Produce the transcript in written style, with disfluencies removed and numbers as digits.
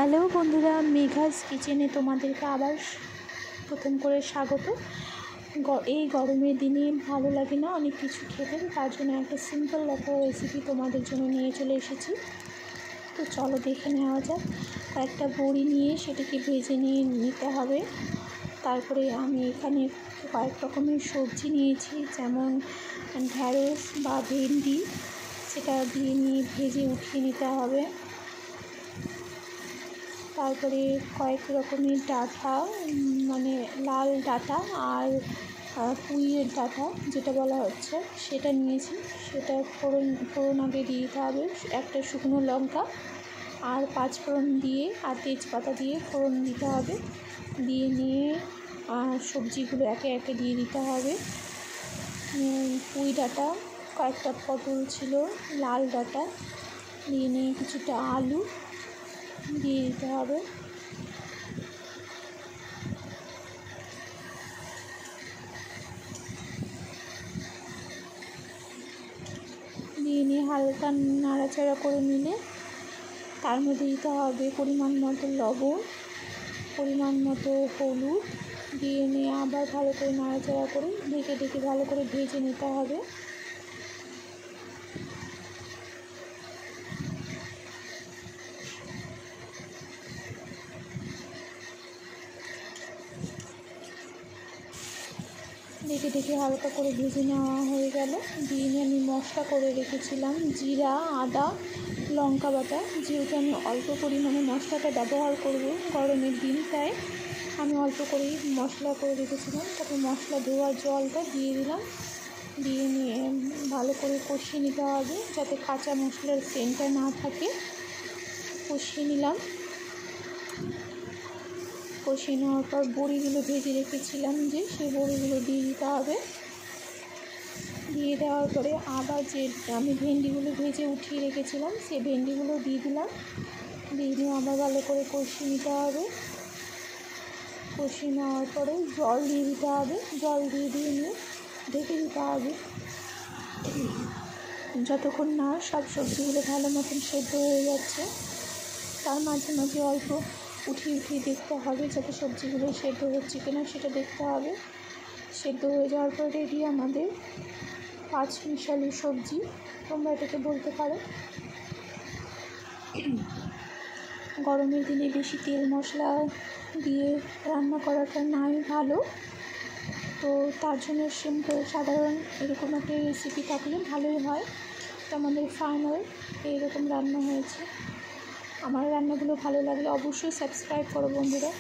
Hello বন্ধুরা, মেঘাস কিচেনে তোমাদেরকে আবার প্রথম করে স্বাগত। এই গরমের দিনে ভালো লাগে না অনেক কিছু খেতে, তার জন্য একটা সিম্পল একটা রেসিপি তোমাদের জন্য নিয়ে চলে এসেছি। তো চলো দেখে নেওয়া যাক। একটা বড়ি নিয়ে সেটাকে ভেজে নিতে হবে। তারপরে আমি এখানে কয়েক রকমের সবজি নিয়েছি, যেমন ঢ্যাঁড়স বা ভেন্ডি, সেটা দিয়ে ভেজে উঠিয়ে নিতে হবে। তারপরে কয়েক রকমের ডাঁটা, মানে লাল ডাঁটা আর পুঁইয়ের ডাঁটা যেটা বলা হচ্ছে, সেটা নিয়েছি। সেটা ফোড়ন আগে দিয়ে দিতে হবে। একটা শুকনো লঙ্কা আর 5 ফোড়ন দিয়ে আর তেজপাতা দিয়ে ফোড়ন দিতে হবে। নিয়ে সবজিগুলো একে একে দিয়ে দিতে হবে। পুঁই ডাঁটা, কয়েকটা পটল ছিল, লাল ডাঁটা নিয়ে কিছুটা আলু দিয়ে দিতে হবে। নিয়ে হালকা নাড়াচাড়া করে নিলে তার মধ্যে দিতে হবে পরিমাণ মতো লবণ, পরিমাণ মতো হলুদ নিয়ে আবার ভালো করে নাড়াচাড়া করে ঢেকে ভালো করে ভেজে নিতে হবে। ঢেকে হালকা করে ভেজে নেওয়া হয়ে গেল। আমি মশলা করে রেখেছিলাম জিরা, আদা, লঙ্কা বাটা। যেহেতু আমি অল্প পরিমাণে মশলাটা ব্যবহার করব গরমের দিন, তাই আমি অল্প করেই মশলা করে রেখেছিলাম। তারপর মশলা ধোয়ার জলটা দিয়ে দিলাম। নিয়ে ভালো করে কষিয়ে নিতে হবে, যাতে কাঁচা মশলার সেন্টটা না থাকে। কষিয়ে নিলাম। কষিয়ে নেওয়ার পর বড়িগুলো ভেজে রেখেছিলাম সেই বড়িগুলো দিয়ে দিতে হবে। দিয়ে দেওয়ার পরে আবার যে আমি ভেন্ডিগুলো ভেজে উঠিয়ে রেখেছিলাম, সেই ভেন্ডিগুলো দিয়ে দিলাম। নিয়ে আবার ভালো করে কষিয়ে নিতে হবে। কষিয়ে নেওয়ার পরে জল দিয়ে দিতে হবে। জল দিয়ে নিয়ে ঢেকে দিতে হবে, যতক্ষণ না সব সবজিগুলো ভালো মতন সেদ্ধ হয়ে যাচ্ছে। তার মাঝে মাঝে অল্প উঠিয়ে দেখতে হবে, যাতে সবজিগুলো সেদ্ধ হচ্ছে কিনা সেটা দেখতে হবে। সেদ্ধ হয়ে যাওয়ার পর রেডি আমাদের 5 মিশালি সবজি, তোমরা এটাকে বলতে পারো। গরমের দিনে বেশি তেল মশলা দিয়ে রান্না করাটা নাই ভালো, তো তার জন্য সিম্পল সাধারণ এরকম একটা রেসিপি থাকলে ভালোই হয়। তো আমাদের ফাইনাল এইরকম রান্না হয়েছে। আমার রান্নাগুলো ভালো লাগলে অবশ্যই সাবস্ক্রাইব করো বন্ধুরা।